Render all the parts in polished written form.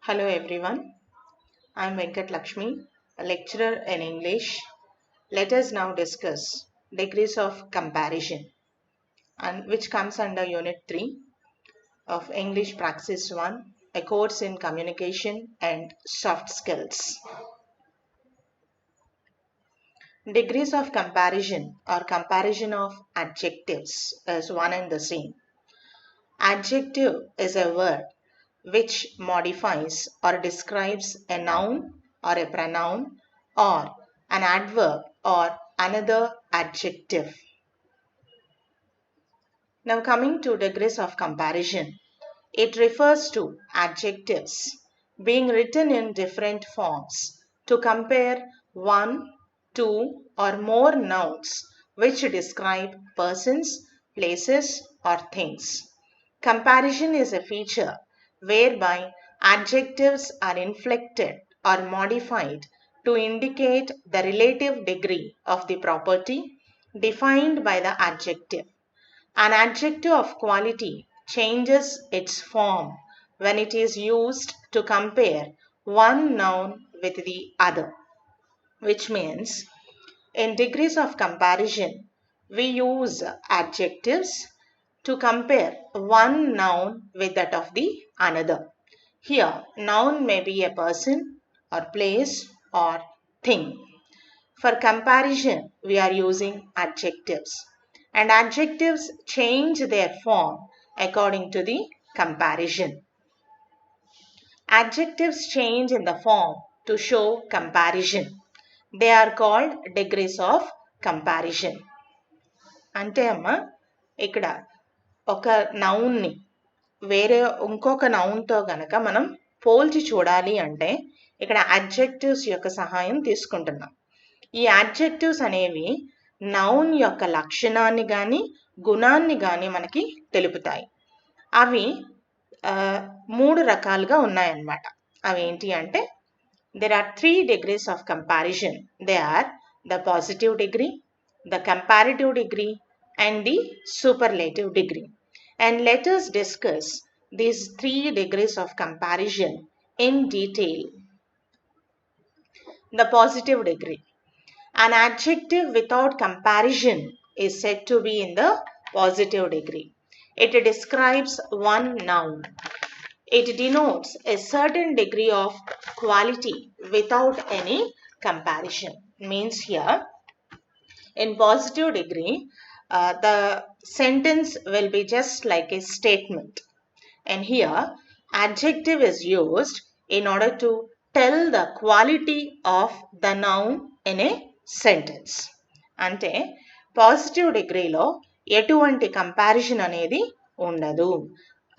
Hello everyone, I am Venkat Lakshmi, a lecturer in English. Let us now discuss degrees of comparison, and which comes under Unit 3 of English Praxis 1, a course in communication and soft skills. Degrees of comparison or comparison of adjectives is one and the same. Adjective is a word which modifies or describes a noun or a pronoun or an adverb or another adjective. Now coming to degrees of comparison, it refers to adjectives being written in different forms to compare one, two or more nouns which describe persons, places or things. Comparison is a feature whereby adjectives are inflected or modified to indicate the relative degree of the property defined by the adjective. An adjective of quality changes its form when it is used to compare one noun with the other, which means in degrees of comparison, we use adjectives to compare one noun with that of the another. Here, noun may be a person or place or thing. For comparison, we are using adjectives, and adjectives change their form according to the comparison. Adjectives change in the form to show comparison. They are called degrees of comparison. అంటే అమ్మ ఇక్కడ ఒక నౌన్ని వేరే ఇంకొక నౌన్తో గనక మనం పోల్చి చూడాలి అంటే ఇక్కడ అడ్జెక్టివ్స్ యొక్క సహాయం తీసుకుంటున్నాం. ఈ అడ్జెక్టివ్స్ అనేవి నౌన్ యొక్క లక్షణాన్ని కానీ గుణాన్ని కానీ మనకి తెలుపుతాయి. అవి మూడు రకాలుగా ఉన్నాయన్నమాట. అవి ఏంటి అంటే there are 3 degrees of comparison. They are the positive degree, the comparative degree and the superlative degree. And let us discuss these 3 degrees of comparison in detail. The positive degree. An adjective without comparison is said to be in the positive degree. It describes one noun. It denotes a certain degree of quality without any comparison. Means here, in positive degree, the sentence will be just like a statement. And here, adjective is used in order to tell the quality of the noun in a sentence. అంటే positive డిగ్రీలో ఎటువంటి comparison అనేది ఉండదు.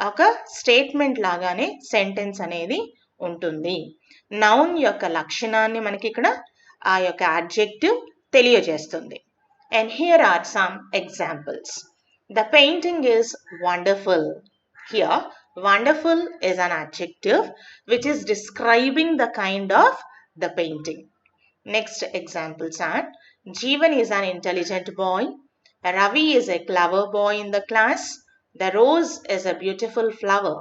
ఒక statement లాగానే sentence అనేది ఉంటుంది. Noun యొక్క లక్షణాన్ని మనకి ఇక్కడ ఆ యొక్క అడ్జెక్టివ్ తెలియజేస్తుంది. And here are some examples. The painting is wonderful. Here, wonderful is an adjective which is describing the kind of the painting. Next examples are, Jeevan is an intelligent boy. Ravi is a clever boy in the class. The rose is a beautiful flower.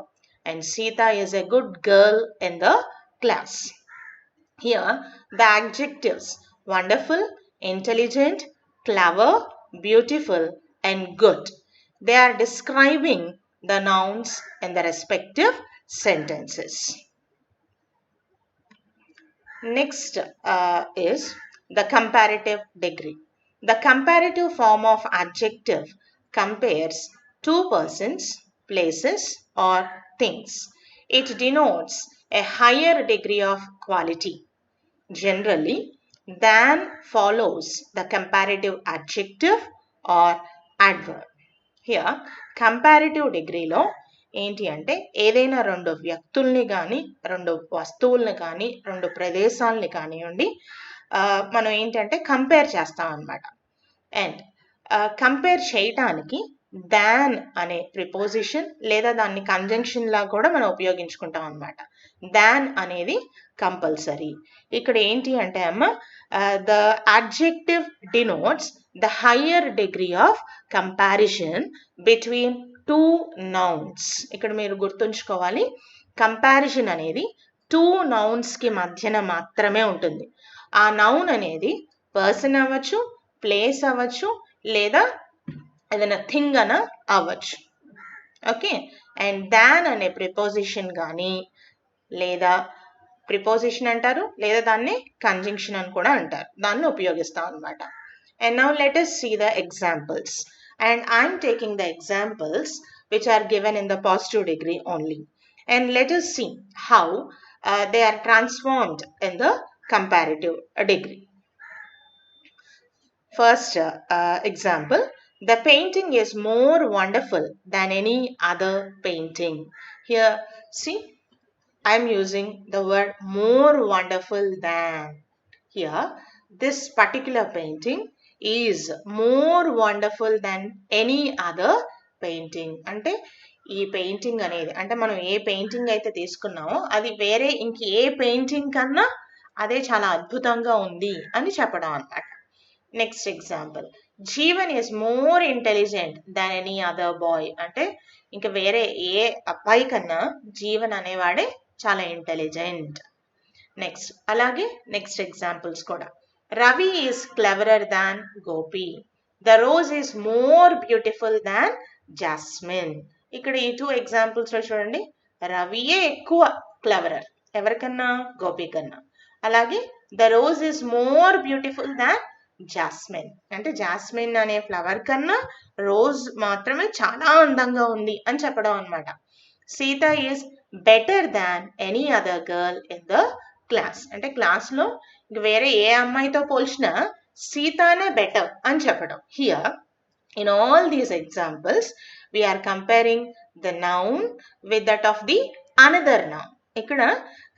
And Sita is a good girl in the class. Here, the adjectives wonderful, intelligent, clever, beautiful and good. They are describing the nouns in the respective sentences. Next is the comparative degree. The comparative form of adjective compares two persons, places or things. It denotes a higher degree of quality. Generally, than follows the comparative adjective or adverb. Here, comparative డిగ్రీలో ఏంటి అంటే ఏదైనా రెండు వ్యక్తుల్ని కానీ రెండు వస్తువుల్ని కానీ రెండు ప్రదేశాలని కానివ్వండి మనం ఏంటంటే కంపేర్ చేస్తాం అన్నమాట. అండ్ కంపేర్ చేయటానికి దాన్ అనే ప్రిపోజిషన్ లేదా దాన్ని కంజంక్షన్ లా కూడా మనం ఉపయోగించుకుంటాం అన్నమాట. దాన్ అనేది కంపల్సరీ. ఇక్కడ ఏంటి అంటే అమ్మ the adjective denotes the higher degree of comparison between two nouns. ఇక్కడ మీరు గుర్తుంచుకోవాలి, కంపారిజన్ అనేది టూ నౌన్స్కి మధ్యన మాత్రమే ఉంటుంది. ఆ నౌన్ అనేది పర్సన్ అవ్వచ్చు, ప్లేస్ అవ్వచ్చు, లేదా ఏదైనా థింగ్ అన అవ్వచ్చు. ఓకే, అండ్ దాన్ అనే ప్రిపోజిషన్ కానీ, లేదా ప్రిపోజిషన్ అంటారు, లేదా దాన్ని కంజంక్షన్ అని కూడా అంటారు, దాన్ని ఉపయోగిస్తాం అనమాట. And now let us see the examples. And I'm taking the examples which are given in the positive degree only. And let us see how they are transformed in the comparative degree. First example, the painting is more wonderful than any other painting. Here, see, I'm using the word more wonderful than. Here, this particular painting is more wonderful than any other painting. అంటే ఈ painting అనేది, అంటే మనం ఏ painting అయితే తీసుకున్నామో అది వేరే ఇంక ఏ పెయింటింగ్ కన్నా అదే చాలా అద్భుతంగా ఉంది అని చెప్పడం అన్నమాట. Next example, Jeevan is more intelligent than any other bye. అంటే ఇంకా వేరే ఏ అబ్బాయి కన్నా జీవన్ అనేవాడే చాలా ఇంటెలిజెంట్. నెక్స్ట్ అలాగే నెక్స్ట్ ఎగ్జాంపుల్స్ కూడా, Ravi is cleverer than Gopi, the rose is more beautiful than jasmine. ఇక్కడ ఈ టూ ఎగ్జాంపుల్స్ లో చూడండి, రవియే ఎక్కువ క్లెవరర్ ఎవరికన్నా, గోపి కన్నా. అలాగే the rose is more beautiful than jasmine, అంటే జాస్మిన్ అనే ఫ్లవర్ కన్నా రోజ్ మాత్రమే చాలా అందంగా ఉంది అని చెప్పడం అనమాట. Sita is better than any other girl in the class, అంటే క్లాస్ లో ఇంక వేరే ఏ అమ్మాయితో పోల్చినా సీతానే బెటర్ అని చెప్పడం. Here in all these examples we are comparing the noun with that of the another noun. ఇక్కడ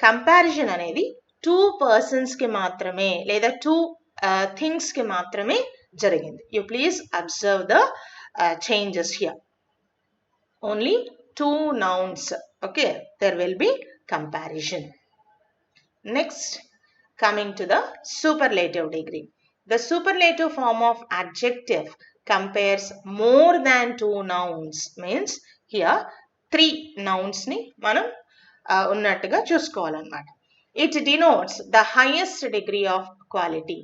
కంపారిజన్ అనేది టూ పర్సన్స్ కి మాత్రమే, లేదా టూ థింగ్స్ కి మాత్రమే జరిగింది. You please observe the changes here. Only two nouns. Okay, there will be comparison. Next, coming to the superlative degree. The superlative form of adjective compares more than two nouns. Means here three nouns ni manam unnattuga chuskovalannamata. It denotes the highest degree of quality.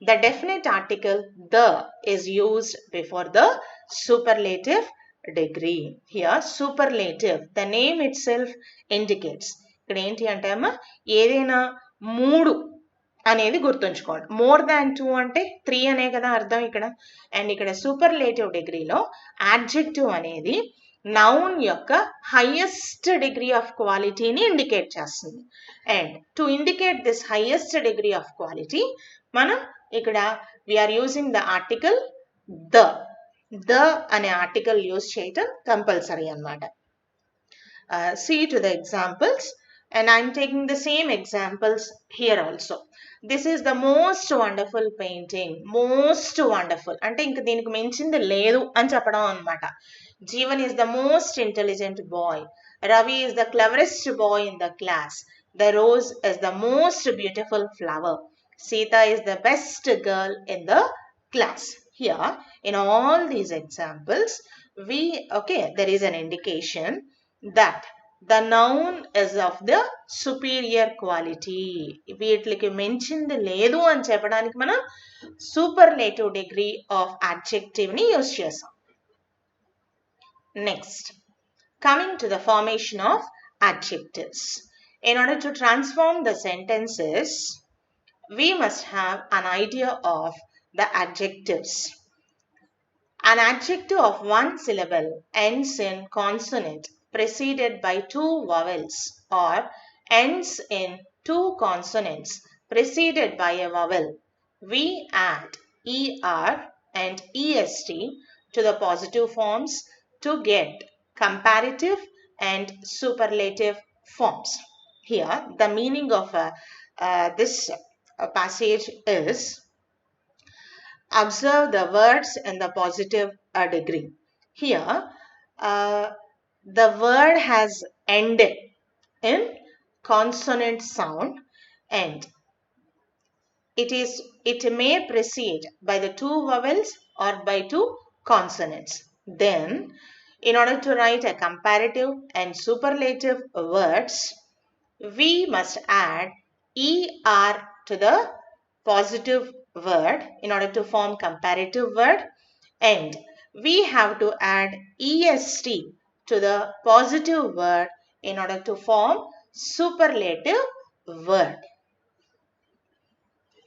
The definite article the is used before the superlative degree. Here superlative, the name itself indicates. ఇక్కడ ఏంటి అంటే అమ్మ, ఏదైనా మూడు అనేది గుర్తుంచుకోండి. More than two అంటే three అనే కదా అర్థం ఇక్కడ. అండ్ ఇక్కడ సూపర్లేటివ్ డిగ్రీలో యాడ్జెక్టివ్ అనేది నౌన్ యొక్క హైయెస్ట్ డిగ్రీ ఆఫ్ క్వాలిటీని ఇండికేట్ చేస్తుంది. And to indicate this highest degree of quality మనం ఇక్కడ we are using the article the అనే ఆర్టికల్ యూజ్ చేయటం కంపల్సరీ అన్నమాట. See to the examples, and I'm taking the same examples here also. This is the most wonderful painting. Most wonderful అంటే ఇంక దీనికి మించింది లేదు అని చెప్పడం అన్నమాట. Jeevan is the most intelligent boy. Ravi is the cleverest boy in the class. The rose is the most beautiful flower. Sita is the best girl in the class. Here, in all these examples, there is an indication that the noun is of the superior quality. వీటికి మించింది లేదు అని చెప్పడానికి మనం superlative degree of adjective ని use చేసాం. Next, coming to the formation of adjectives. In order to transform the sentences, we must have an idea of the adjectives. An adjective of one syllable ends in consonant preceded by two vowels, or ends in two consonants preceded by a vowel. We add er and est to the positive forms to get comparative and superlative forms. Here, the meaning of this passage is, observe the words in the positive degree. Here, the word has ended in consonant sound, and it may precede by the two vowels or by two consonants. Then, in order to write a comparative and superlative words, we must add ER to the positive word in order to form comparative word, and we have to add EST to the positive word in order to form superlative word.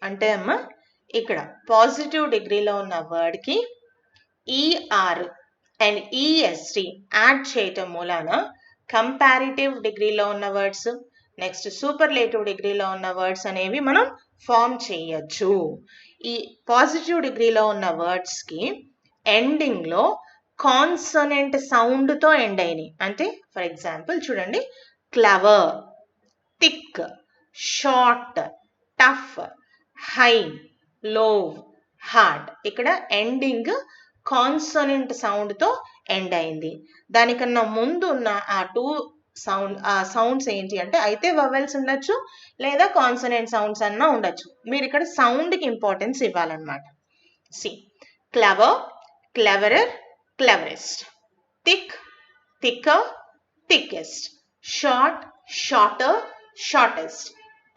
అంటే అమ్మ ఇక్కడ positive డిగ్రీలో ఉన్న వర్డ్కి ER and EST add చేయటం మూలాన comparative డిగ్రీలో ఉన్న words, next superlative డిగ్రీలో ఉన్న వర్డ్స్ అనేవి మనం ఫామ్ చేయొచ్చు. ఈ పాజిటివ్ డిగ్రీలో ఉన్న వర్డ్స్కి ఎండింగ్లో కాన్సనెంట్ సౌండ్తో ఎండ్ అయినాయి. అంటే ఫర్ ఎగ్జాంపుల్ చూడండి, clever, thick, short, tough, high, లో, హార్డ్. ఇక్కడ ఎండింగ్ కాన్సనెంట్ సౌండ్తో ఎండ్ అయింది. దానికన్నా ముందు ఉన్న ఆ సౌండ్స్ ఏంటి అంటే అయితే వవెల్స్ ఉండొచ్చు లేదా కాన్సనెంట్ సౌండ్స్ అన్నా ఉండొచ్చు. మీరు ఇక్కడ సౌండ్కి ఇంపార్టెన్స్ ఇవ్వాలన్నమాట. C, clever, cleverer, cleverest, thick, thicker, thickest, short, shorter, shortest,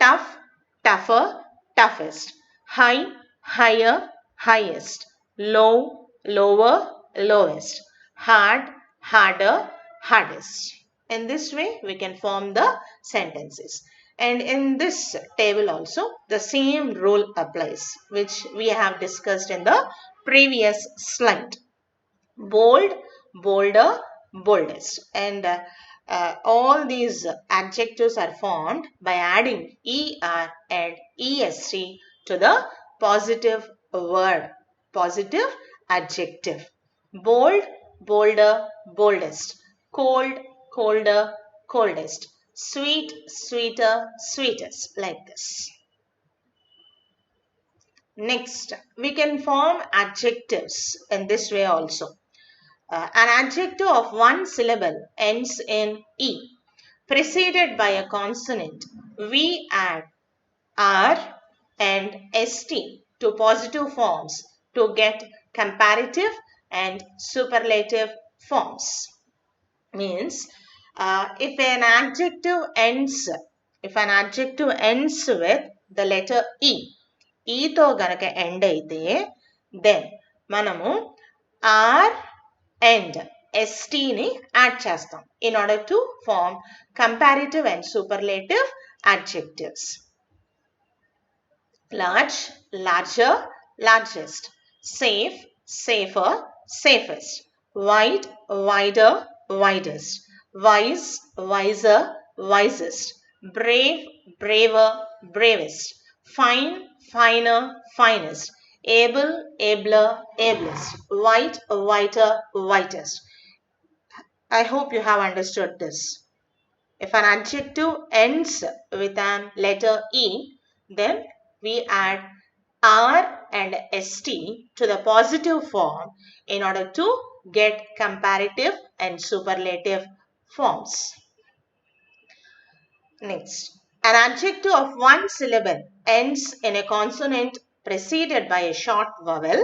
tough, tougher, toughest, high, higher, highest, low, lower, lowest, hard, harder, hardest. In this way, we can form the sentences. And in this table also, the same rule applies, which we have discussed in the previous slide. Bold, bolder, boldest. And all these adjectives are formed by adding ER and EST to the positive word, positive adjective. Bold, bolder, boldest. Cold, colder, coldest. Sweet, sweeter, sweetest. Like this. Next, we can form adjectives in this way also. An adjective of one syllable ends in E, preceded by a consonant. We add R and ST to positive forms to get comparative and superlative forms. Means, if an adjective ends with the letter E, E తో గనక end అయితే, then మనము R and STని add చేస్తాం in order to form comparative and superlative adjectives. Large, larger, largest. Safe, safer, safest. Wide, wider, widest. Wise, wiser, wisest. Brave, braver, bravest. Fine, finer, finest. Able, abler, ablest. White, whiter, whitest. I hope you have understood this. If an adjective ends with an letter E, then we add R and ST to the positive form in order to get comparative and superlative forms. Next, an adjective of one syllable ends in a consonant preceded by a short vowel.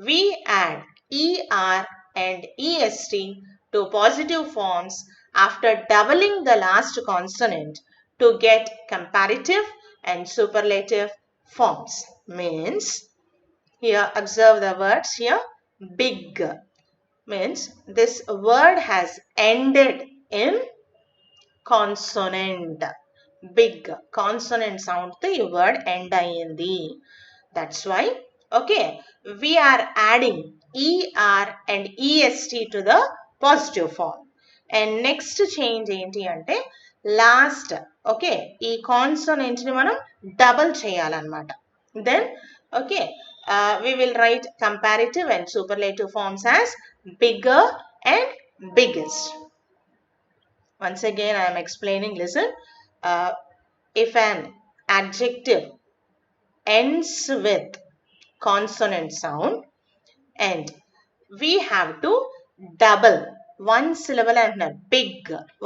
We add ER and EST to positive forms after doubling the last consonant to get comparative and superlative forms. Means, here observe the words here. Big means this word has ended in consonant. Big consonant sound the word end ayindi. That's why, okay, we are adding ER and EST to the positive form. And next change ఏంటి అంటే last, okay, ఈ consonant ని మనం double చేయాలన్నమాట. Then okay, we will write comparative and superlative forms as bigger and biggest. Once again, I am explaining. Listen, if an adjective ends with consonant sound and we have to double one syllable and big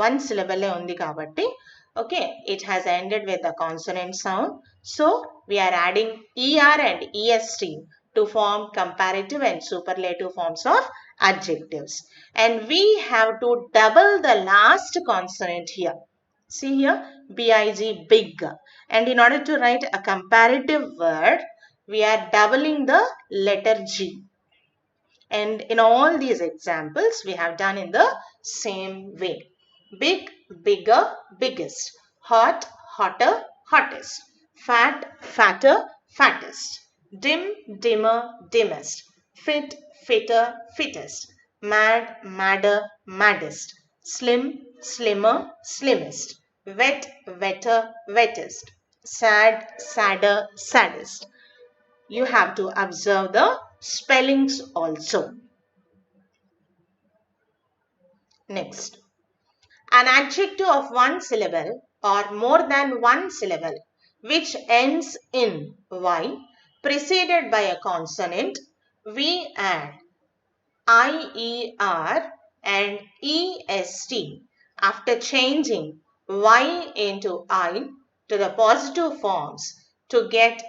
one syllable undi kabatti, okay, it has ended with the consonant sound, so we are adding ER and EST to form comparative and superlative forms of adjectives, and we have to double the last consonant here. See here, big, big. And in order to write a comparative word, we are doubling the letter G. And in all these examples, we have done in the same way. Big, bigger, biggest. Hot, hotter, hottest. Fat, fatter, fattest. Dim, dimmer, dimmest. Fit, fitter, fittest. Mad, madder, maddest. Slim, slimmer, slimmest. Wet, wetter, wettest. Sad, sadder, saddest. You have to observe the spellings also. Next, an adjective of one syllable or more than one syllable which ends in y preceded by a consonant, we add IER and EST after changing y into I to the positive forms to get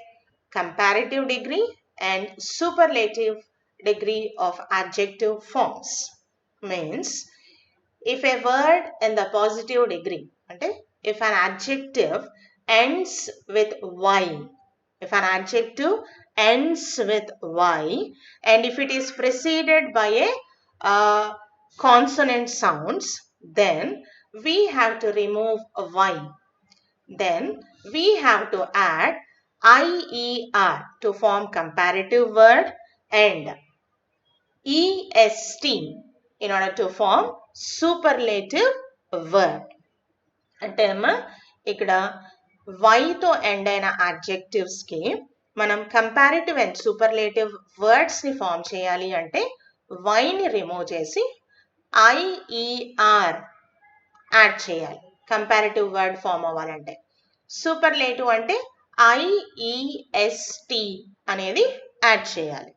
comparative degree and superlative degree of adjective forms. Means, if a word in the positive degree, okay, if an adjective ends with y, if an adjective ends with y and if it is preceded by a consonant sounds, then we have to remove a y. Then we have to add IER to form comparative word and EST in order to form superlative word. అంటే అమ్మా ఇక్కడ వైతో end అయిన adjectives కి మనం comparative and superlative words ని form చేయాలి అంటే వైని remove చేసి ఐఈఆర్ యాడ్ చేయాలి కంపారిటివ్ వర్డ్ ఫామ్ అవ్వాలంటే. సూపర్లేటివ్ అంటే ఐఈఎస్టి అనేది యాడ్ చేయాలి.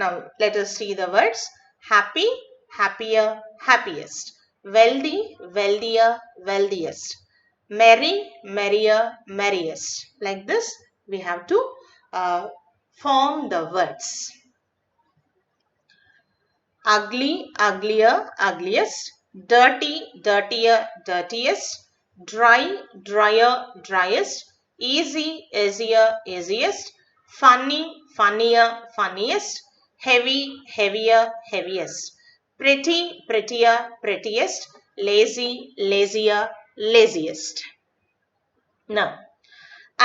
Now let us see the words happy, happier, happiest, wealthy, wealthier, wealthiest, merry, merrier, merriest. Like this we have to form the words. Ugly, uglier, ugliest, dirty, dirtier, dirtiest, dry, drier, driest, easy, easier, easiest, funny, funnier, funniest, heavy, heavier, heaviest, pretty, prettier, prettiest, lazy, lazier, laziest. Now,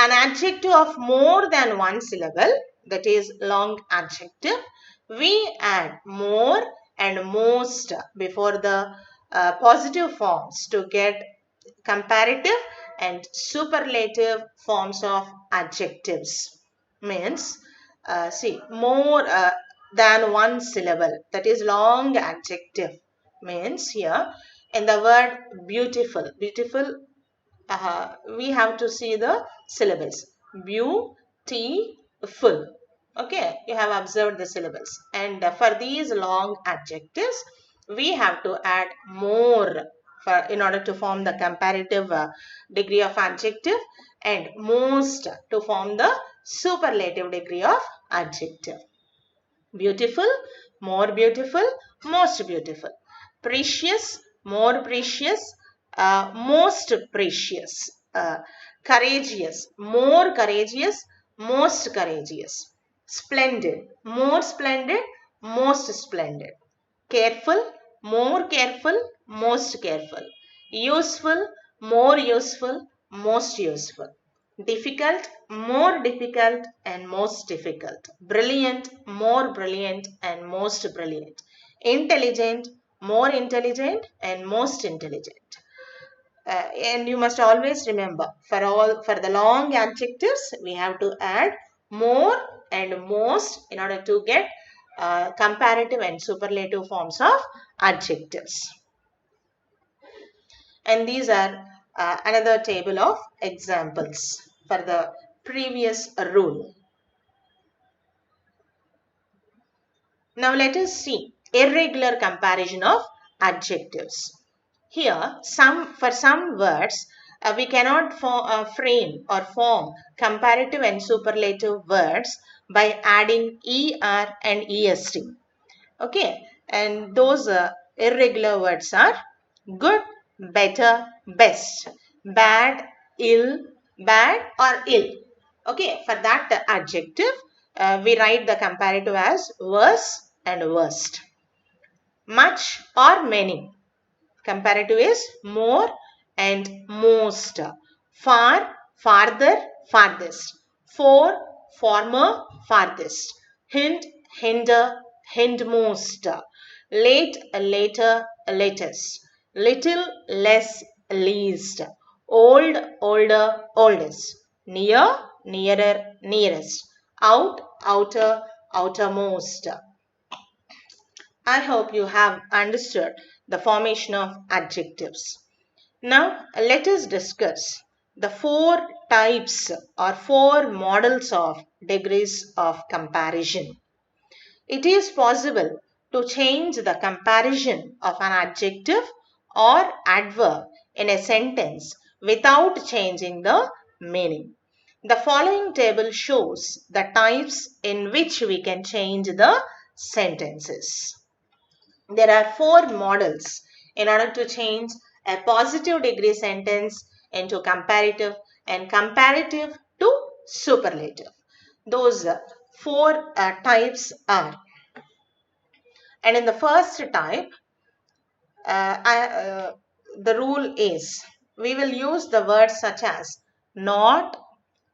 an adjective of more than one syllable, that is long adjective, we add more and most before the positive forms to get comparative and superlative forms of adjectives. Means, see, more than one syllable, that is long adjective. Means here in the word beautiful, beautiful, we have to see the syllables. Beautiful. Okay, you have observed the syllables. And for these long adjectives, we have to add more in order to form the comparative degree of adjective and most to form the superlative degree of adjective. Beautiful, more beautiful, most beautiful. Precious, more precious, most precious. Courageous, more courageous, most courageous. Splendid, more splendid, most splendid. Careful, more careful, most careful. Useful, more useful, most useful. Difficult, more difficult and most difficult. Brilliant, more brilliant and most brilliant. Intelligent, more intelligent and most intelligent. And you must always remember, for the long adjectives we have to add more and most in order to get comparative and superlative forms of adjectives. And these are another table of examples for the previous rule. Now let us see irregular comparison of adjectives. Here, for some words, we cannot frame or form comparative and superlative words by adding ER and EST. Okay, and those irregular words are good, better, best, bad, ill, bad or ill. Okay, for that adjective, we write the comparative as worse and worst. Much or many. Comparative is more and most. Far, farther, farthest. For, former, farthest. Hint, hinder, hindmost. Late, later, latest. Little, less, least. Old, older, oldest. Near, nearer, nearest. Out, outer, outermost. I hope you have understood the formation of adjectives. Now, let us discuss the four types or four models of degrees of comparison. It is possible to change the comparison of an adjective or adverb in a sentence without changing the meaning. The following table shows the types in which we can change the sentences. There are four models in order to change a positive degree sentence into comparative and comparative to superlative. Those four types are. And in the first type, the rule is we will use the words such as not,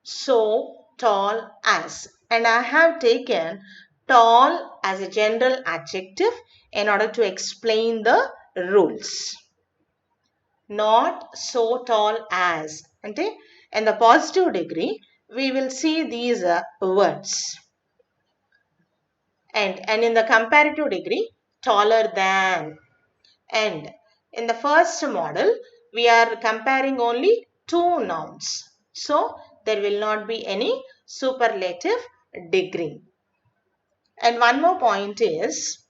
so, tall, as. And I have taken tall as a general adjective in order to explain the rules. Not so tall as. Okay? In the positive degree, we will see these words. And in the comparative degree, taller than. And in the first model, we are comparing only two nouns. So, there will not be any superlative degree. And one more point is,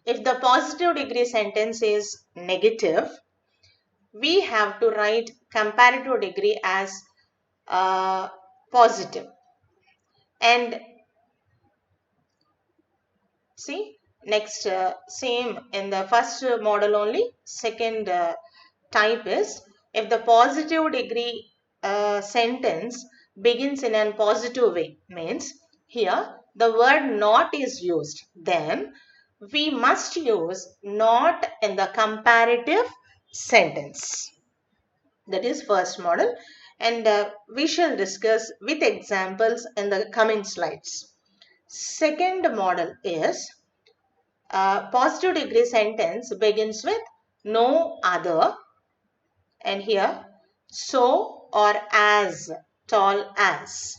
if the positive degree sentence is negative, we have to write comparative degree as positive. And see, next same in the first model only, second type is if the positive degree sentence begins in a positive way, means here the word not is used, then we must use not in the comparative sentence. That is first model, and we shall discuss with examples in the coming slides. Second model is positive degree sentence begins with no other, and here so or as, tall as,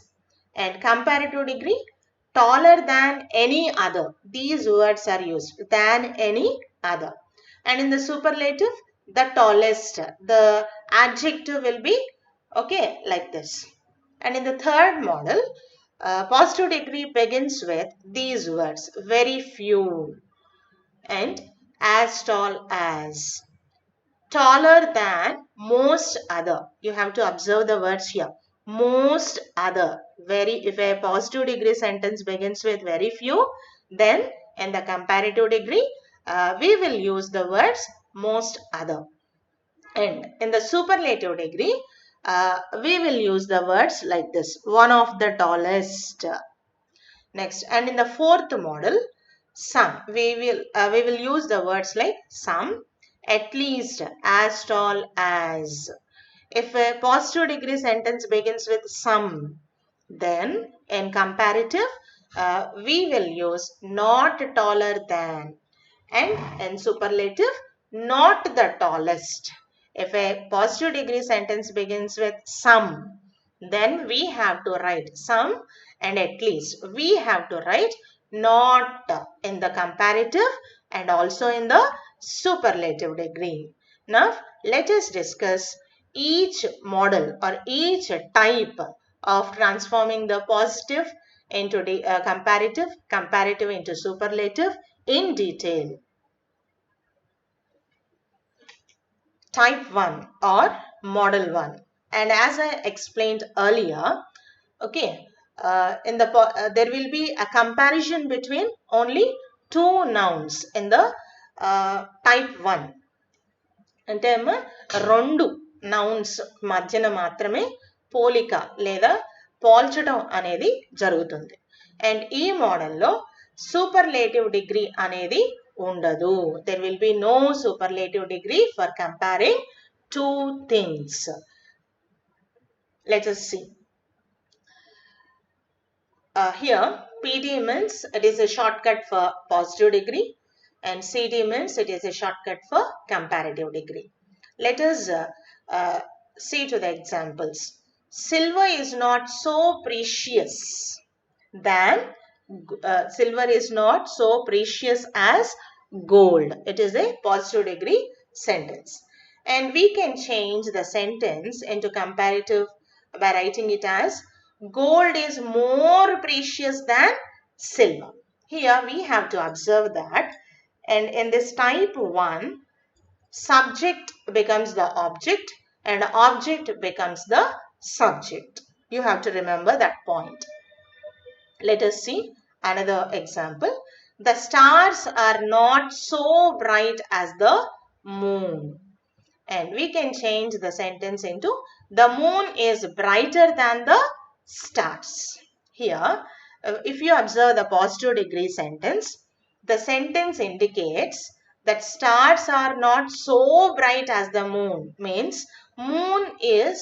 and comparative degree taller than any other. These words are used, than any other. And in the superlative, the tallest, the adjective will be okay like this. And in the third model, positive degree begins with these words, very few and as tall as, taller than most other. You have to observe the words here. Most other. If a positive degree sentence begins with very few, then in the comparative degree, we will use the words most other. And in the superlative degree, we will use the words like this. One of the tallest. Next, and in the fourth model, some, we will use the words like some, at least, as tall as. If a positive degree sentence begins with some, then in comparative, we will use not taller than, and in superlative, not the tallest. If a positive degree sentence begins with some, then we have to write some, and at least we have to write not in the comparative and also in the superlative degree. Now, let us discuss each model or each type of transforming the positive into the comparative, comparative into superlative in detail. Type 1 or model 1. And as I explained earlier, okay, there will be a comparison between only two nouns in the type 1. అంటే అమ్మ రెండు nouns మధ్యన మాత్రమే పోలిక లేదా పోల్చడం అనేది జరుగుతుంది. అండ్ ఈ మోడల్లో సూపర్లేటివ్ డిగ్రీ అనేది ఉండదు. There will be no superlative degree for comparing two things. Let us see. Here PD means it is a shortcut for positive degree and CD means it is a shortcut for comparative degree. Let us see to the examples. Silver is not so precious than silver is not so precious as gold. It is a positive degree sentence. And we can change the sentence into comparative by writing it as gold is more precious than silver. Here we have to observe that, and in this type 1, subject becomes the object and object becomes the subject. You have to remember that point. Let us see another example. The stars are not so bright as the moon. And we can change the sentence into the moon is brighter than the stars. Here, if you observe the positive degree sentence, the sentence indicates that stars are not so bright as the moon, means moon is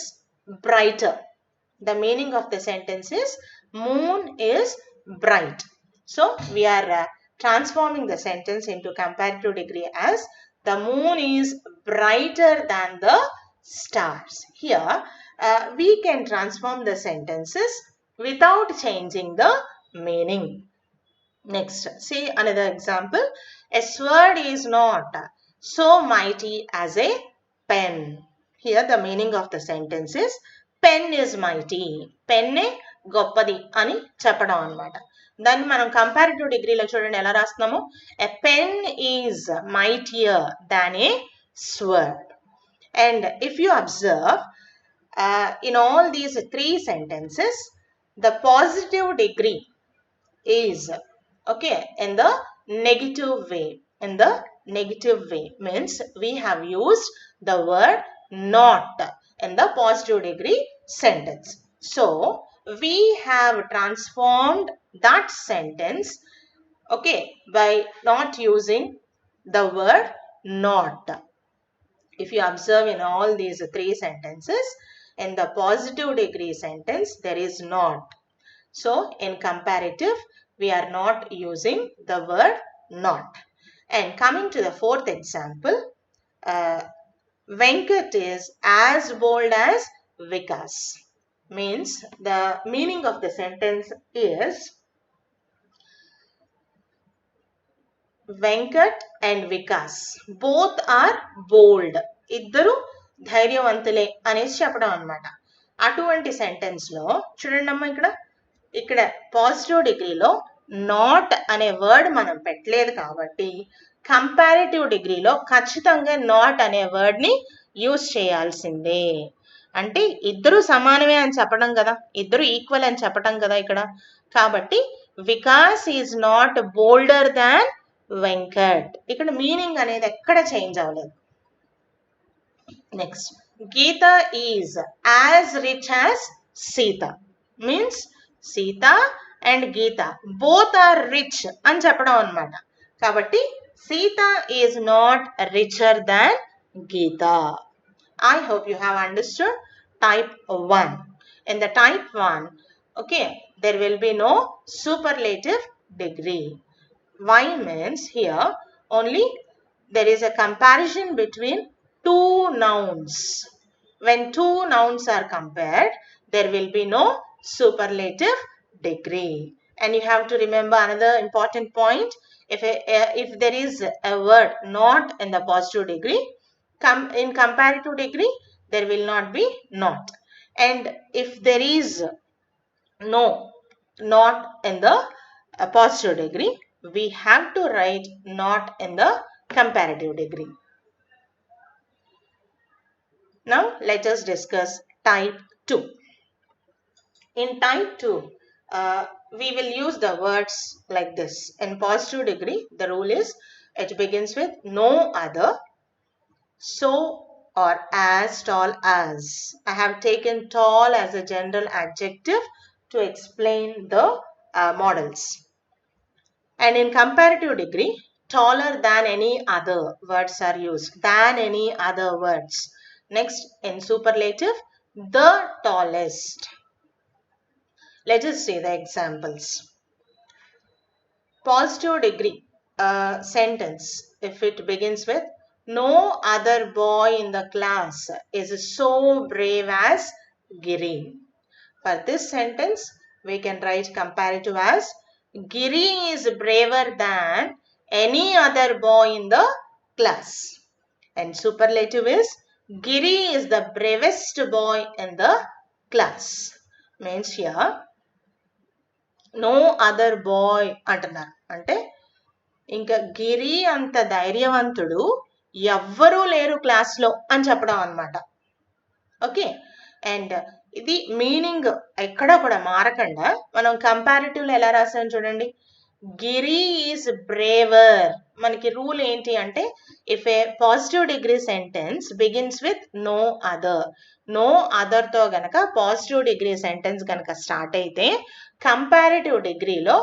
brighter. The meaning of the sentence is moon is bright. So we are transforming the sentence into comparative degree as the moon is brighter than the stars. Here we can transform the sentences without changing the meaning. Next, see another example. A sword is not so mighty as a pen. Here the meaning of the sentence is pen is mighty. Pen గొప్పది అని చెప్పడం అన్నమాట. దాన్ని మనం comparative డిగ్రీలో చూడండి ఎలా రాస్తున్నాము. A pen is mightier than a sword. And if you observe in all these three sentences, the positive degree is okay in the negative way. In the negative way means we have used the word not in the positive degree sentence. So we have transformed that sentence okay by not using the word not. If you observe in all these three sentences, in the positive degree sentence there is not. So in comparative we are not using the word not. And coming to the fourth example, Venkat is as bold as Vikas. Means the meaning of the sentence is Venkat and Vikas both are bold. ఇద్దరు ధైర్యవంతులే అనేసి చెప్పడం అన్నమాట. అటువంటి sentence లో చూడండి అమ్మ ఇక్కడ positive డిగ్రీలో నాట్ అనే వర్డ్ మనం పెట్టలేదు కాబట్టి కంపారిటివ్ డిగ్రీలో ఖచ్చితంగా నాట్ అనే వర్డ్ ని యూజ్ చేయాల్సిందే. అంటే ఇద్దరు సమానమే అని చెప్పడం కదా, ఇద్దరు ఈక్వల్ అని చెప్పడం కదా ఇక్కడ. కాబట్టి Vikas is not bolder than Venkat. ఇక్కడ మీనింగ్ అనేది ఎక్కడ చేంజ్ అవ్వలేదు. Next, Geeta is as rich as Sita. Means Sita and Geeta both are rich అని చెప్పడం అన్నమాట. కాబట్టి Sita is not richer than Geeta. I hope you have understood type 1. In the type 1, okay, there will be no superlative degree. Why means here only there is a comparison between two nouns. When two nouns are compared, there will be no superlative degree. And you have to remember another important point. If there is a word not in the positive degree, in comparative degree there will not be not. And if there is no not in the positive degree, we have to write not in the comparative degree. Now let us discuss type 2. In type 2, we will use the words like this. In positive degree, the rule is it begins with no other. so or as tall as. I have taken tall as a general adjective to explain the models. And in comparative degree, taller than any other words are used. Than any other words. Next, in superlative, the tallest. Let us see the examples. Positive degree sentence, if it begins with, no other boy in the class is so brave as Giri. For this sentence, we can write comparative as, Giri is braver than any other boy in the class. And superlative is, Giri is the bravest boy in the class. Means here, no other boy అంటున్నారు. అంటే ఇంకా గిరి అంత ధైర్యవంతుడు ఎవ్వరూ లేరు క్లాస్లో అని చెప్పడం అనమాట. ఓకే, అండ్ ఇది మీనింగ్ ఎక్కడ కూడా మారకుండా మనం కంపారిటివ్లో ఎలా రాసాం చూడండి. Giri is braver. మనకి రూల్ ఏంటి అంటే, if a positive degree sentence begins with no other, no అదర్తో గనక పాజిటివ్ డిగ్రీ సెంటెన్స్ గనక స్టార్ట్ అయితే కంపారిటివ్ డిగ్రీలో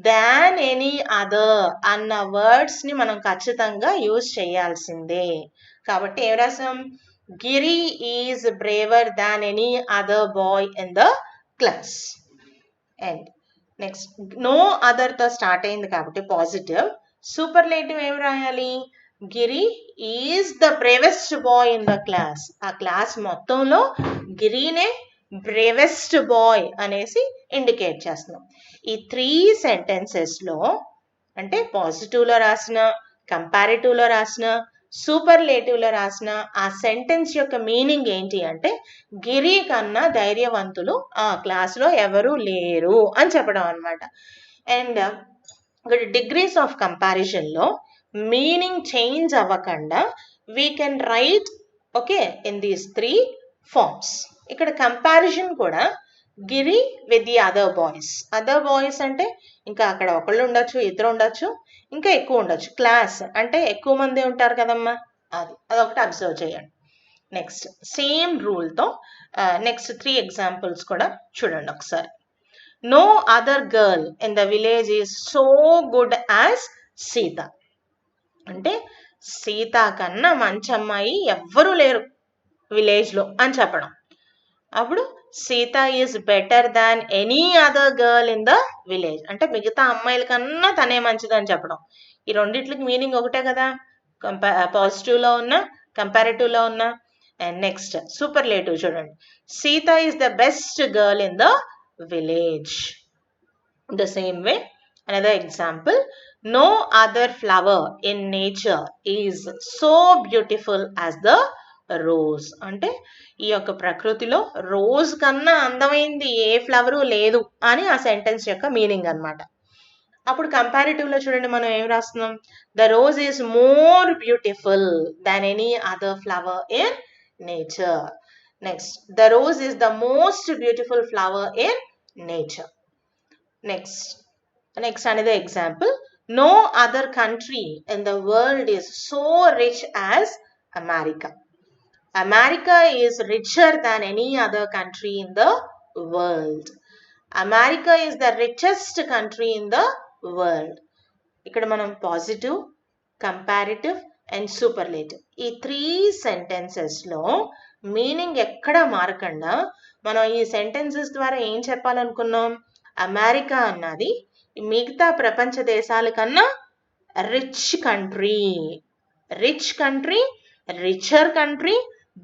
దాన్ ఎనీ అదర్ అన్న వర్డ్స్ని మనం ఖచ్చితంగా యూజ్ చేయాల్సిందే. కాబట్టి ఏం రాసాం, Giri is braver than any other boy in the class. And next, no అదర్తో స్టార్ట్ అయింది కాబట్టి పాజిటివ్. సూపర్లేటివ్ ఏమి రాయాలి, Giri is the bravest boy in the class. ఆ క్లాస్ మొత్తంలో గిరినే బ్రేవెస్ట్ బాయ్ అనేసి ఇండికేట్ చేస్తున్నాం. ఈ 3 సెంటెన్సెస్లో అంటే పాజిటివ్లో రాసిన, కంపారిటివ్లో రాసిన, సూపర్లేటివ్లో రాసిన ఆ సెంటెన్స్ యొక్క మీనింగ్ ఏంటి అంటే, గిరి కన్నా ధైర్యవంతులు ఆ క్లాస్లో ఎవరు లేరు అని చెప్పడం అనమాట. అండ్ ఇక్కడ డిగ్రీస్ ఆఫ్ కంపారిజన్లో మీనింగ్ చేంజ్ అవ్వకుండా we can write okay in these 3 forms. ఇక్కడ కంపారిజన్ కూడా Giri with the other boys. Other boys అంటే ఇంకా అక్కడ ఒకళ్ళు ఉండొచ్చు, ఇద్దరు ఉండొచ్చు, ఇంకా ఎక్కువ ఉండొచ్చు. క్లాస్ అంటే ఎక్కువ మంది ఉంటారు కదమ్మా, అదొకటి అబ్జర్వ్ చేయండి. నెక్స్ట్ సేమ్ రూల్తో నెక్స్ట్ 3 ఎగ్జాంపుల్స్ కూడా చూడండి ఒకసారి. No other girl in the village is so good as Sita. అంటే సీత కన్నా మంచి అమ్మాయి ఎవ్వరూ లేరు విలేజ్లో అని చెప్పడం. అప్పుడు Sita is better than any other girl in the village. అంటే మిగతా అమ్మాయిల కన్నా తనే మంచిదని చెప్పడం. ఈ రెండిట్లకి మీనింగ్ ఒకటే కదా, పాజిటివ్లో ఉన్నా కంపారిటివ్లో ఉన్నా. అండ్ నెక్స్ట్ సూపర్లేటివ్ చూడండి, Sita is the best girl in the village. The same way, another example, no other flower in nature is so beautiful as the rose. అంటే ఈ యొక్క ప్రకృతిలో రోజ్ కన్నా అందమైంది ఏ ఫ్లవరు లేదు అని ఆ సెంటెన్స్ యొక్క మీనింగ్ అనమాట. అప్పుడు కంపారిటివ్లో చూడండి మనం ఏం రాస్తున్నాం, the rose is more beautiful than any other flower in nature. Next, the rose is the most beautiful flower in nature. Next another example, no other country in the world is so rich as America. America is richer than any other country in the world. America is the richest country in the world. ఇక్కడ మనం positive, comparative and superlative ఈ 3 సెంటెన్సెస్లో meaning ఎక్కడా మారకుండా మనం ఈ sentences ద్వారా ఏం చెప్పాలనుకున్నాం, America అన్నది మిగతా ప్రపంచ దేశాల కన్నా rich country, richer country,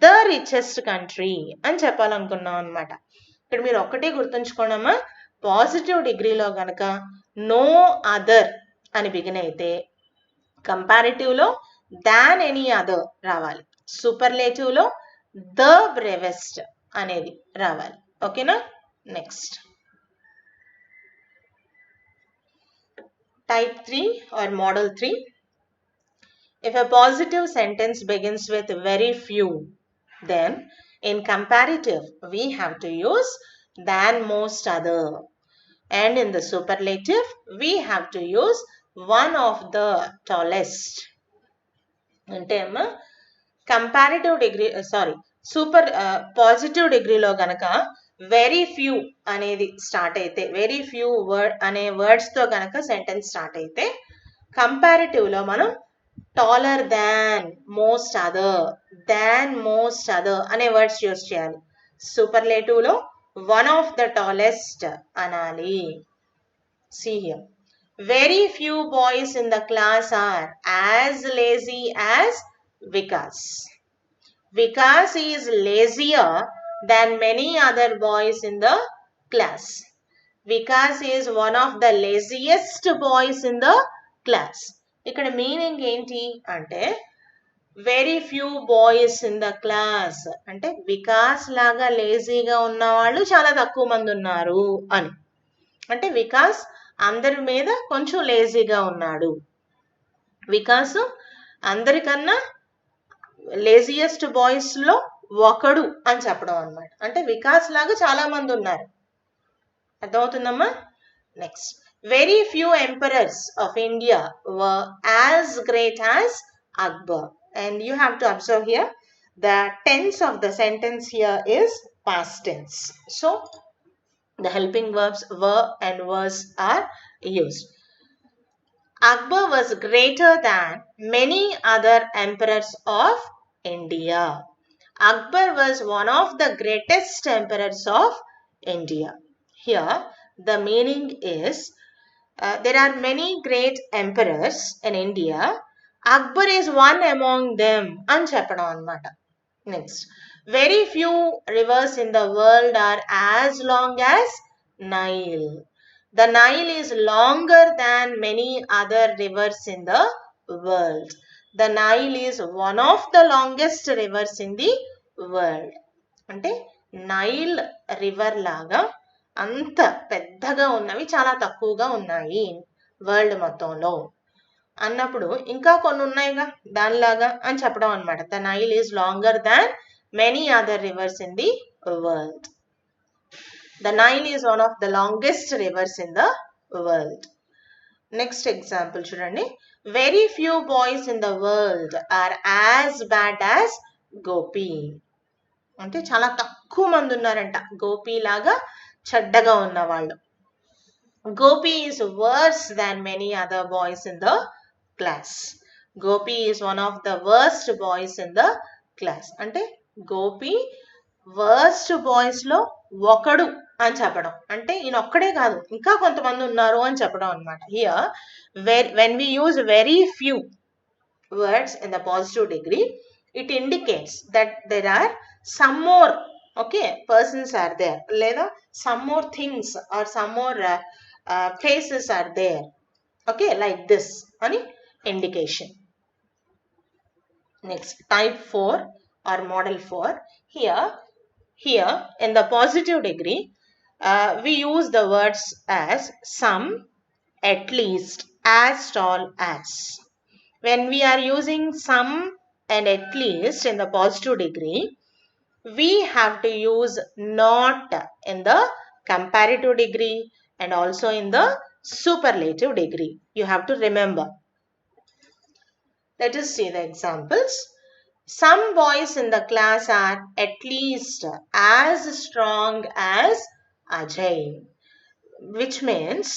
the richest country అని చెప్పాలనుకున్నాం అనమాట. ఇక్కడ మీరు ఒక్కటే గుర్తుంచుకోండమ్మా, పాజిటివ్ డిగ్రీలో కనుక నో అదర్ అని బిగిన్ అయితే కంపారిటివ్లో దాన్ ఎనీ అదర్ రావాలి, సూపర్లేటివ్లో ద బ్రేవెస్ట్ అనేది రావాలి. ఓకేనా. Next type 3 or model 3. If a positive sentence begins with very few, then in comparative we have to use than most other, and in the superlative we have to use one of the tallest. అంటే అమ్మా comparative degree super positive డిగ్రీలో గనక very few అనేది start అయితే, very few word అనే వర్డ్స్తో గనక sentence start అయితే, కంపారిటివ్లో మనం టాలర్ దాన్ మోస్ట్ అదర్ అనే వర్డ్స్ యూస్ చేయాలి. సూపర్లేటివ్లో వన్ ఆఫ్ ద టాలెస్ట్ అనాలి. See here. Very few boys in the class are as lazy as Vikas. Vikas is lazier than many other boys in the class. Vikas is one of the laziest boys in the class. ఇక్కడ meaning ఏంటి అంటే very few boys in the class అంటే వికాస్ లాగా లేజీగా ఉన్న వాళ్ళు చాలా తక్కువ మంది ఉన్నారు అని. అంటే వికాస్ అందరి మీద కొంచెం లేజీగా ఉన్నాడు. వికాస్ అందరికన్నా లేజియెస్ట్ బాయ్స్లో ఒకడు అని చెప్పడం అనమాట. అంటే వికాస్ లాగా చాలా మంది ఉన్నారు. అర్థమవుతుందమ్మా? Next, very few emperors of India were as great as Akbar. And you have to observe here the tense of the sentence here is past tense. So the helping verbs were and was are used. Akbar was greater than many other emperors of India. Akbar was one of the greatest emperors of India. Here the meaning is there are many great emperors in India. Akbar is one among them అని చెప్పడం అన్నమాట. Next, very few rivers in the world are as long as Nile. The Nile is longer than many other rivers in the world. The Nile is one of the longest rivers in the world. అంటే Nile river లాగా అంత పెద్దగా ఉన్నవి చాలా తక్కువగా ఉన్నాయి world మొత్తంలో అన్నప్పుడు ఇంకా కొన్ని ఉన్నాయిగా దానిలాగా అని చెప్పడం అనమాట. The Nile is longer than many other rivers in the world. The Nile is one of the longest rivers in the world. Next example చూడండి. Very few boys in the world are as bad as Gopi. అంటే చాలా తక్కువ మంది ఉన్నారంట గోపి లాగా చెడ్డగా ఉన్న వాళ్ళు. Gopi is worse than many other boys in the class. Gopi is one of the worst boys in the class. అంటే గోపి వర్స్ట్ బాయ్స్ లో ఒకడు అని చెప్పడం. అంటే ఈయన ఒక్కడే కాదు ఇంకా కొంతమంది ఉన్నారు అని చెప్పడం అనమాట. Here when we use very few words in the positive degree, it indicates that there are some more persons are there, లేదా some more things are some more places are there, like this ani indication. Next, type 4 or model 4. Here in the positive degree we use the words as some, at least, as tall as. When we are using some and at least in the positive degree, we have to use not in the comparative degree and also in the superlative degree. You have to remember. Let us see the examples. Some boys in the class are at least as strong as Ajay, which means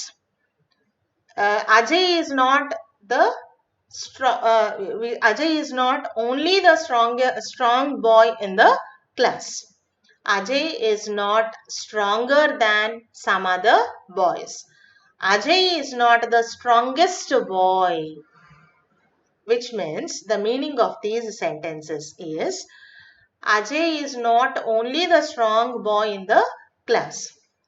Ajay is not the Ajay is not only the strong boy in the class. Ajay is not stronger than some other boys. Ajay is not the strongest boy, which means the meaning of these sentences is Ajay is not only the strong boy in the class.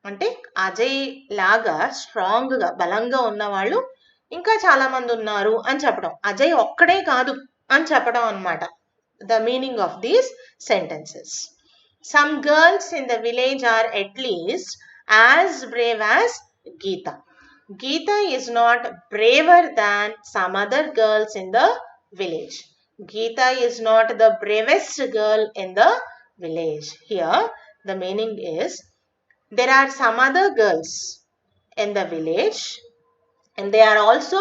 అంటే అజయ్ లాగా strong గా బలంగా ఉన్న వాళ్ళు ఇంకా చాలా మంది ఉన్నారు అని చెప్పడం. అజయ్ ఒక్కడే కాదు అని చెప్పడం అన్నమాట. The meaning of these sentences. Some girls in the village are at least as brave as Geeta. Geeta is not braver than some other girls in the village. Geeta is not the bravest girl in the village. Here the meaning is there are some other girls in the village and they are also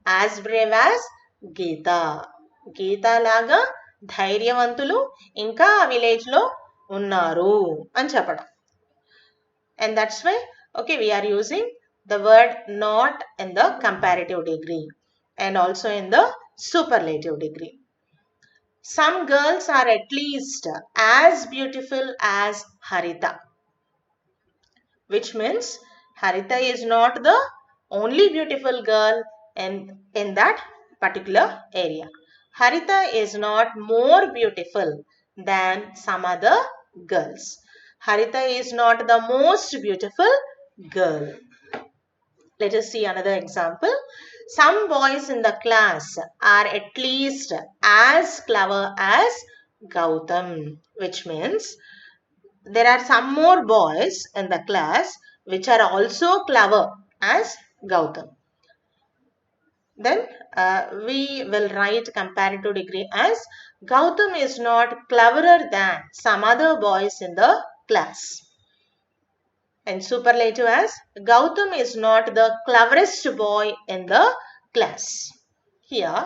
as brave as Geeta. Geeta laga ధైర్యవంతులు ఇంకా ఆ village లో ఉన్నారు అని చెప్పడం. And that's why, okay, we are using the word not in the comparative degree and also in the superlative degree. Some girls are at least as beautiful as Harita, which means Harita is not the only beautiful girl in that particular area. Harita is not more beautiful than some other girls. Harita is not the most beautiful girl. Let us see another example. Some boys in the class are at least as clever as Gautam, which means there are some more boys in the class which are also clever as Gautam. Then we will write comparative degree as Gautam is not cleverer than some other boys in the class. And superlative as Gautam is not the cleverest boy in the class. Here,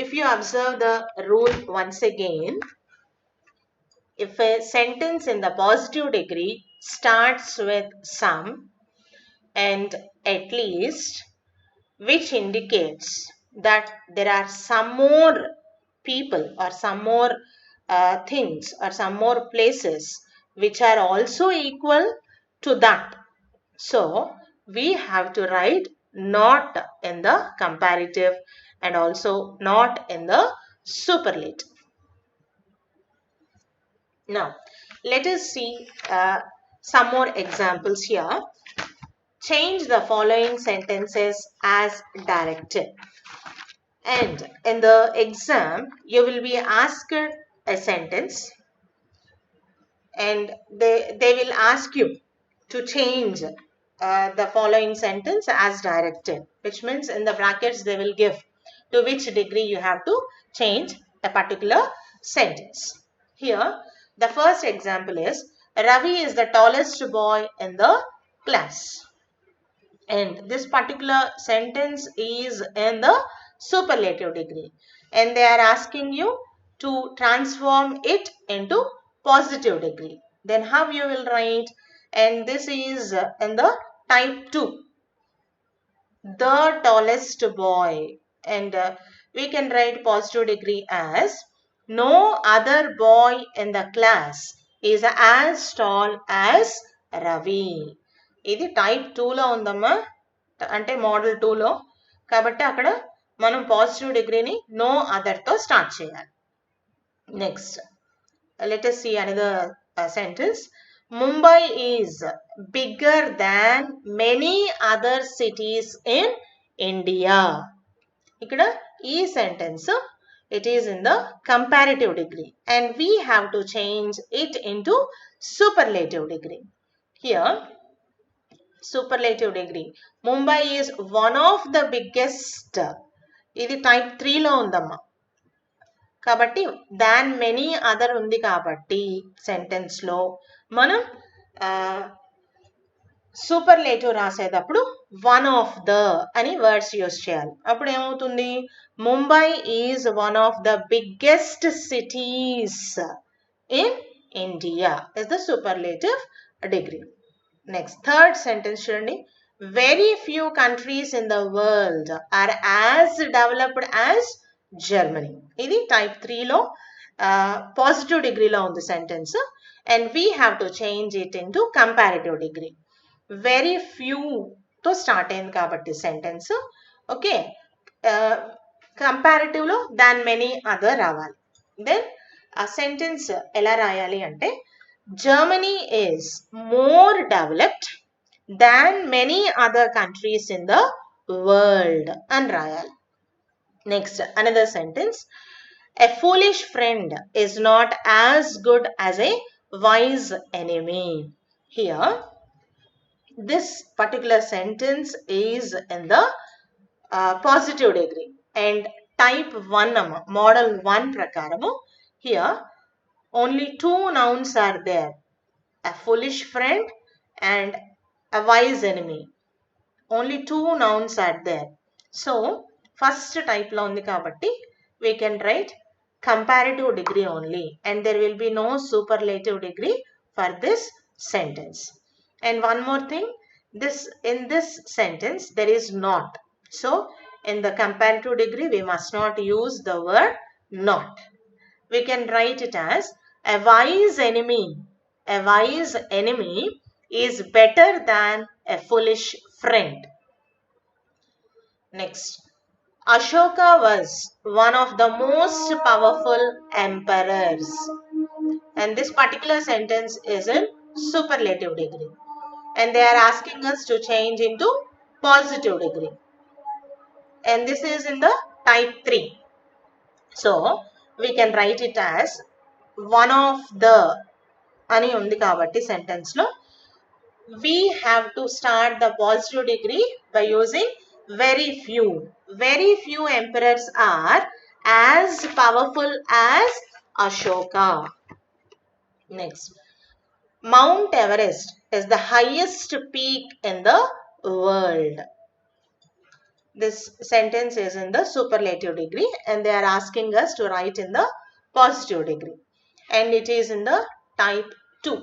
if you observe the rule once again, if a sentence in the positive degree starts with some and at least, which indicates that there are some more people or some more things or some more places which are also equal to that. So, we have to write not in the comparative and also not in the superlative. Now, let us see some more examples here. Change the following sentences as directed. And in the exam, you will be asked a sentence and they will ask you to change the following sentence as directed, which means in the brackets they will give to which degree you have to change a particular sentence. Here, the first example is Ravi is the tallest boy in the class. And this particular sentence is in the superlative degree. And they are asking you to transform it into positive degree. Then how you will write? And this is in the type 2. The tallest boy. And we can write positive degree as no other boy in the class is as tall as Ravi. ఇది type 2లో ఉందమ్మా, అంటే model 2లో. కాబట్టి అక్కడ మనం positive డిగ్రీని no అదర్తో స్టార్ట్ చేయాలి. Next, let us see another sentence. Mumbai is bigger than many other cities in India. ఇక్కడ ఈ sentence it is in the comparative degree and we have to change it into superlative degree. Here, superlative degree. Mumbai is one of the biggest. ఇది type 3లో ఉందమ్మా. కాబట్టి దాన్ many other ఉంది కాబట్టి సెంటెన్స్లో మనం superlative రాసేటప్పుడు one of the అని words use చేయాలి. అప్పుడు ఏమవుతుంది? Mumbai is one of the biggest cities in India is the superlative degree. Next, third sentence చూడండి. Very few countries in the world are as developed as Germany. ఇది type 3లో positive డిగ్రీలో ఉంది sentence and we have to change it in to comparative degree. Very ఫ్యూతో start అయింది కాబట్టి sentence, okay, కంపారిటివ్లో than many other రావాలి. Then ఆ సెంటెన్స్ ఎలా రాయాలి అంటే Germany is more developed than many other countries in the world అని రాయాలి. Next, another sentence. A foolish friend is not as good as a wise enemy. Here, this particular sentence is in the positive degree and type 1 model 1 prakaramu. Here, only two nouns are there, a foolish friend and a wise enemy. Only two nouns are there. So, first type lo undi kabatti we can write comparative degree only, and there will be no superlative degree for this sentence. And one more thing, in this sentence there is not. So in the comparative degree we must not use the word not. We can write it as a wise enemy. A wise enemy is better than a foolish friend. Next, Ashoka was one of the most powerful emperors. And this particular sentence is in superlative degree. And they are asking us to change into positive degree. And this is in the type 3. So, we can write it as one of the అని ఉంది కాబట్టి sentence లో we have to start the positive degree by using very few. Very few emperors are as powerful as Ashoka. Next, Mount Everest is the highest peak in the world. This sentence is in the superlative degree and they are asking us to write in the positive degree. And it is in the type 2.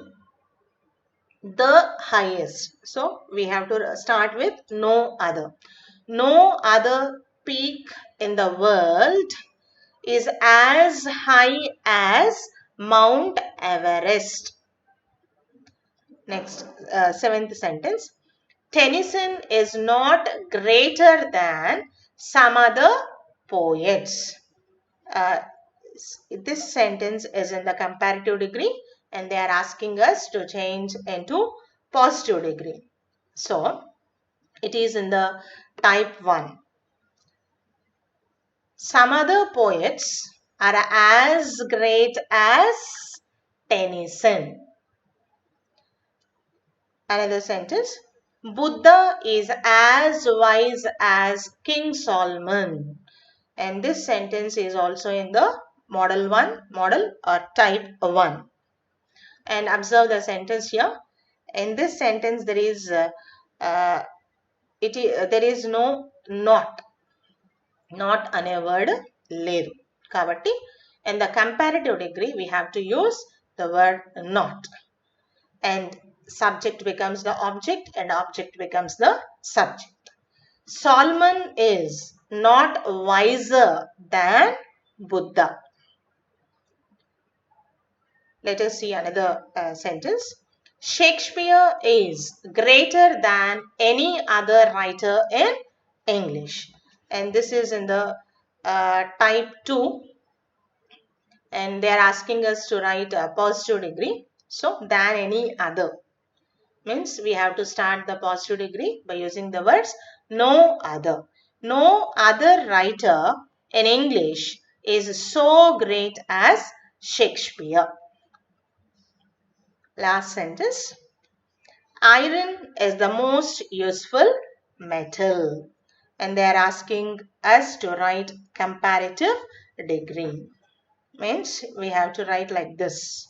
The highest. So we have to start with no other. No other peak in the world is as high as Mount Everest. Next, seventh sentence. Tennyson is not greater than some other poets. This sentence is in the comparative degree and they are asking us to change into positive degree. So, it is in the type 1. Some other poets are as great as Tennyson. Another sentence. Buddha is as wise as King Solomon. And this sentence is also in the model 1, model or type 1. And observe the sentence here. In this sentence there is there is no not. Not అనే word లేదు. కాబట్టి in the comparative degree we have to use the word not. And subject becomes the object and object becomes the subject. Solomon is not wiser than Buddha. Let us see another sentence. Shakespeare is greater than any other writer in English. And this is in the type 2. And they are asking us to write a positive degree. So, than any other means we have to start the positive degree by using the words no other. No other writer in English is so great as Shakespeare. Last sentence. Iron is the most useful metal. And they are asking us to write comparative degree. Means we have to write like this.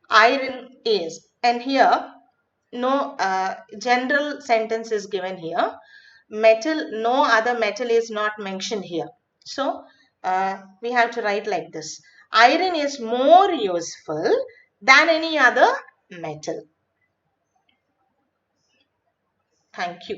Iron is, and here no general sentence is given here. Metal, no other metal is not mentioned here. So we have to write like this. Iron is more useful than any other metal. Thank you.